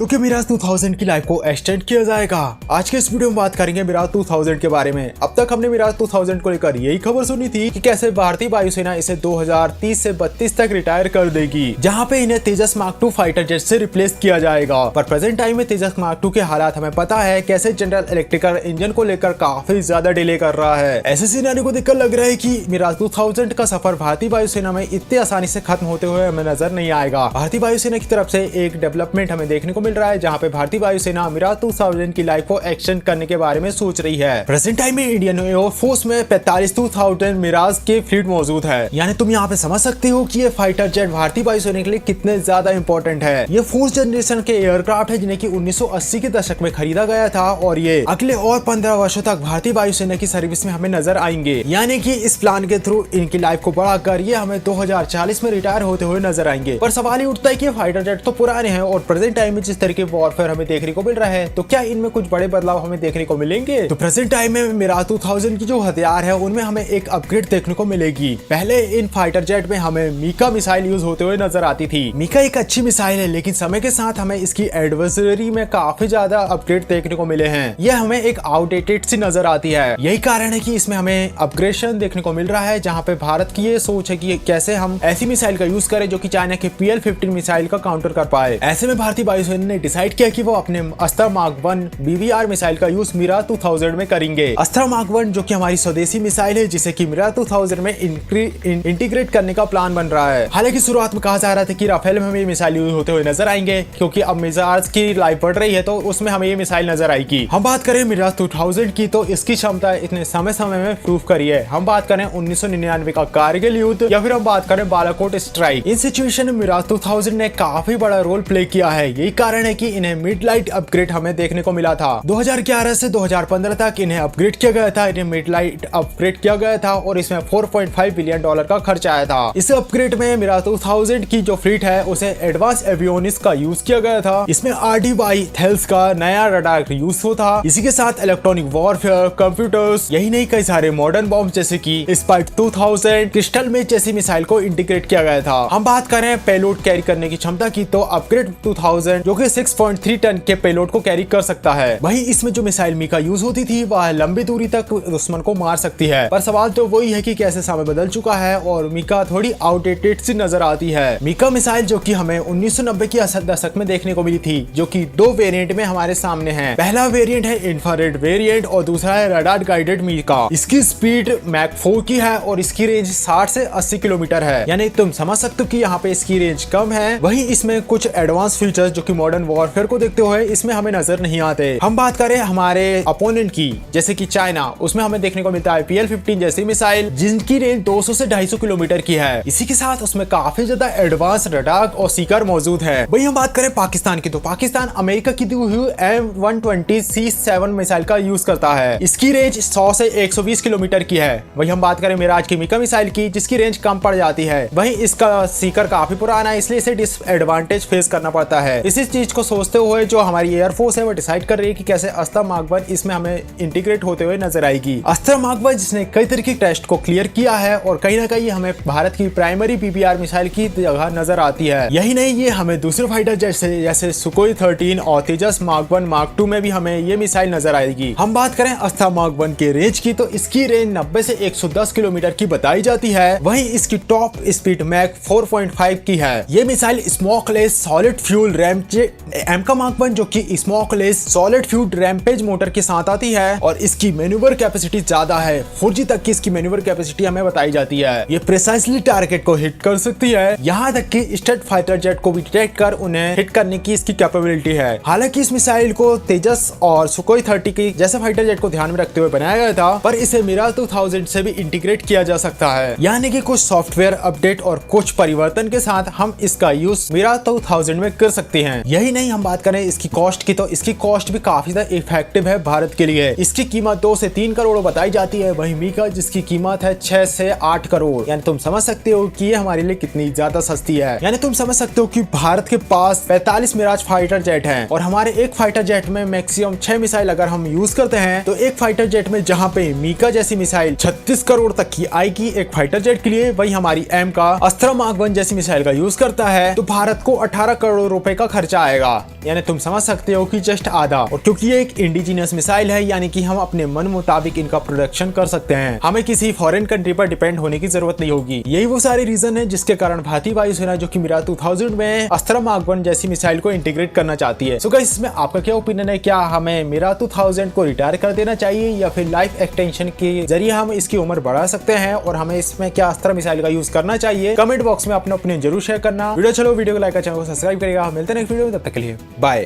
क्योंकि मिराज 2000 की लाइफ को एक्सटेंड किया जाएगा। आज के इस वीडियो में बात करेंगे मिराज 2000 के बारे में। अब तक हमने मिराज 2000 को लेकर यही खबर सुनी थी कि कैसे भारतीय वायुसेना इसे 2030 से 32 तक रिटायर कर देगी, जहां पे इन्हें तेजस मार्क 2 फाइटर जेट से रिप्लेस किया जाएगा। पर प्रेजेंट टाइम में तेजस मार्क 2 के हालात हमें पता है कैसे जनरल इलेक्ट्रिकल इंजन को लेकर काफी ज्यादा डिले कर रहा है। ऐसे सिनेरियो को देखकर लग रहा है कि मिराज 2000 का सफर भारतीय वायुसेना में इतनी आसानी से खत्म होते हुए हमें नजर नहीं आएगा। भारतीय वायुसेना की तरफ से एक डेवलपमेंट हमें देखने को मिल रहा है, जहां पे भारतीय वायुसेना मिराज 2000 की लाइफ को एक्सटेंड करने के बारे में सोच रही है। प्रेजेंट टाइम में इंडियन एयरफोर्स में 45,000 मिराज के फ्लीट मौजूद है। यानी तुम यहाँ पे समझ सकते हो कि ये फाइटर जेट भारतीय वायुसेना के लिए कितने ज्यादा इंपॉर्टेंट है। ये फोर्थ जनरेशन के एयरक्राफ्ट है जिन्हें की 1980 के दशक में खरीदा गया था और ये अगले और 15 वर्षों तक भारतीय वायुसेना की सर्विस में हमें नजर आएंगे। यानी कि इस प्लान के थ्रू इनकी लाइफ को बढ़ाकर ये हमें 2040 में रिटायर होते हुए नजर आएंगे। पर सवाल ये उठता है कि फाइटर जेट तो पुराने हैं और प्रेजेंट टाइम में जिस तरह के वॉरफेयर हमें देखने को मिल रहा है, तो क्या इनमें कुछ बड़े बदलाव हमें देखने को मिलेंगे? तो प्रेजेंट टाइम में मिराज 2000 की जो हथियार है उनमें हमें एक अपग्रेड देखने को मिलेगी। पहले इन फाइटर जेट में हमें मीका मिसाइल यूज होते हुए नजर आती थी। मीका एक अच्छी मिसाइल है, लेकिन समय के साथ हमें इसकी एडवर्सरी में काफी ज्यादा अपग्रेड देखने को मिले हैं। यह हमें एक आउटडेटेड सी नजर आती है। यही कारण है कि इसमें हमें अपग्रेडेशन देखने को मिल रहा है, जहां पे भारत की ये सोच है कि कैसे हम ऐसी मिसाइल का यूज करें जो कि चाइना के PL-15 मिसाइल का काउंटर कर पाए। ऐसे में भारतीय वायुसेना ने डिसाइड किया कि वो अपने अस्त्र मार्क 1 BVR मिसाइल का यूज मिराज 2000 में करेंगे। अस्त्र मार्क 1 जो कि हमारी स्वदेशी मिसाइल है, जिसे कि मिराज 2000 में इंटीग्रेट करने का प्लान बन रहा है। हालांकि शुरुआत में कहा जा रहा था कि राफेल में हमें ये मिसाइल यूज होते हुए नजर आएंगे, क्योंकि अब मिराज की लाइफ बढ़ रही है तो उसमें हमें ये मिसाइल नजर आएगी। हम बात करें मिराज 2000 की, तो इसकी क्षमता इतने समय में प्रूव करी है। हम बात करें 1999 का कारगिल युद्ध या फिर हम बात करें बालाकोट स्ट्राइक, इन सिचुएशन में मिराज 2000 ने काफी बड़ा रोल प्ले किया है। यही कारण है कि इन्हें मिड लाइट अपग्रेड हमें देखने को मिला था। 2011 से 2015 तक इन्हें अपग्रेड किया गया था, इन्हें मिड लाइट अपग्रेड किया गया था और इसमें $4.5 बिलियन का खर्च आया था। इस अपग्रेड में मिराज 2000 की जो फ्लीट है उसे एडवांस एवियोनिक्स का यूज किया गया था। इसमें RDY थेल्स का नया रडार यूज होता। इसी के साथ इलेक्ट्रॉनिक वॉरफेयर, कंप्यूटर्स, यही नहीं कई सारे मॉडर्न बॉम्ब जैसे कि स्पाइक 2000, क्रिस्टल में जैसी मिसाइल को इंटीग्रेट किया गया था। हम बात करें पेलोड कैरी करने की क्षमता की, तो अपग्रेड 2000 जो कि 6.3 टन के पेलोड को कैरी कर सकता है। वहीं इसमें जो मिसाइल मीका यूज होती थी वह लंबी दूरी तक दुश्मन को मार सकती है। पर सवाल तो वही है कि कैसे समय बदल चुका है और मीका थोड़ी आउटडेटेड सी नजर आती है। मीका मिसाइल जो कि हमें 1990 के दशक में देखने को मिली थी, जो कि दो वेरिएंट में हमारे सामने है। पहला वेरिएंट है इंफ्रारेड वेरिएंट और दूसरा है रडार गाइडेड मीका। इसकी स्पीड मैक 4 की है और इसकी रेंज 60 से 80 किलोमीटर है। यानी तुम समझ सकते हो कि यहाँ पे इसकी रेंज कम है। वहीं इसमें कुछ एडवांस फीचर्स जो कि मॉडर्न वॉरफेयर को देखते हुए इसमें हमें नजर नहीं आते। हम बात करें हमारे अपोनेंट की, जैसे कि चाइना, उसमें हमें देखने को मिलता है PL-15 जैसी मिसाइल, जिनकी रेंज 200 से 250 किलोमीटर की है। इसी के साथ उसमें काफी ज्यादा एडवांस रडार और सीकर मौजूद है। वहीं हम बात करें पाकिस्तान की, तो पाकिस्तान अमेरिका की दी हुई M120C7 मिसाइल का यूज करता है। इसकी रेंज 100 से 120 किलोमीटर की है। वहीं हम बात करें मिराज की मीका मिसाइल की, जिसकी रेंज कम पड़ जाती है। वहीं इसका सीकर काफी पुराना है, इसलिए इसे डिसएडवांटेज फेस करना पड़ता है। इसी चीज को सोचते हुए जो हमारी एयरफोर्स है वो डिसाइड कर रही है कि कैसे अस्त्र मार्क 1 इसमें हमें इंटीग्रेट होते हुए नजर आएगी। अस्त्र मार्क 1 जिसने कई तरह के टेस्ट को क्लियर किया है और कहीं ना कहीं हमें भारत की प्राइमरी BVR मिसाइल की जगह नजर आती है। यही नहीं, ये हमें दूसरे फाइटर जैसे सुखोई 13 और तेजस मार्क 1 मार्क 2 में भी हमें ये मिसाइल नजर आएगी। हम बात करें अस्त्र मार्क 1 के रेंज की, तो इसकी रेंज 90 से 110 किलोमीटर की बताई जाती है। वहीं इसकी टॉप स्पीड मैक 4.5 की है। ये missile smokeless solid fuel एमका mark 1 जो कि smokeless solid fuel rampage motor के साथ आती है और इसकी मैन्यूवर कैपेसिटी ज्यादा है। 4G तक की इसकी मैन्यूवर कैपेसिटी हमें बताई जाती है। ये प्रिसाइसली टारगेट को हिट कर सकती है, यहाँ तक कि स्टेट फाइटर जेट को भी डिटेक्ट कर उन्हें हिट करने की इसकी कैपेबिलिटी है। हालांकि इस मिसाइल को तेजस और सुखोई 30 की जैसे फाइटर जेट को ध्यान में रखते हुए बनाया गया था, पर इसे मिराज 2000 से भी इंटीग्रेट किया जा सकता है। यानी कि कुछ सॉफ्टवेयर अपडेट और कुछ परिवर्तन के साथ हम इसका यूज मिराज 2000 में कर सकते हैं। यही नहीं, हम बात करें इसकी कॉस्ट की, तो इसकी कॉस्ट भी काफी ज्यादा इफेक्टिव है भारत के लिए। इसकी कीमत 2 से 3 करोड़ बताई जाती है। वहीं मीका जिसकी कीमत है 6 से 8 करोड़। यानी तुम समझ सकते हो कि ये हमारे लिए कितनी ज्यादा सस्ती है। यानी तुम समझ सकते हो कि भारत के पास 45 मिराज फाइटर जेट हैं और हमारे एक फाइटर जेट में मैक्सिमम 6 मिसाइल अगर हम यूज करते हैं, तो एक फाइटर जेट में जहां पे मीका जैसी मिसाइल 36 करोड़ तक की आएगी एक फाइटर जेट के लिए, वही हमारी एम का अस्त्र मार्क 1 जैसी मिसाइल का यूज करता है तो भारत को 18 करोड़ रुपए का खर्चा पाएगा, यानी तुम समझ सकते हो कि जस्ट आधा। और क्योंकि ये एक इंडिजिनियस मिसाइल है, यानी कि हम अपने मन मुताबिक इनका प्रोडक्शन कर सकते हैं, हमें किसी फॉरेन कंट्री पर डिपेंड होने की जरूरत नहीं होगी। यही वो सारे रीजन है जिसके कारण भारतीय वायुसेना जो कि मिराज 2000 में अस्त्र मार्क 1 जैसी मिसाइल को इंटीग्रेट करना चाहती है। सो गाइस, इसमें आपका क्या ओपिनियन है? क्या हमें मिराज 2000 को रिटायर कर देना चाहिए या फिर लाइफ एक्सटेंशन के जरिए हम इसकी उम्र बढ़ा सकते हैं, और हमें इसमें क्या अस्त्र मिसाइल का यूज करना चाहिए? कमेंट बॉक्स में अपना ओपिनियन जरूर शेयर करना। वीडियो को लाइक और चैनल को सब्सक्राइब करेगा। मिलते हैं नेक्स्ट वीडियो में, तब तक के लिए बाय।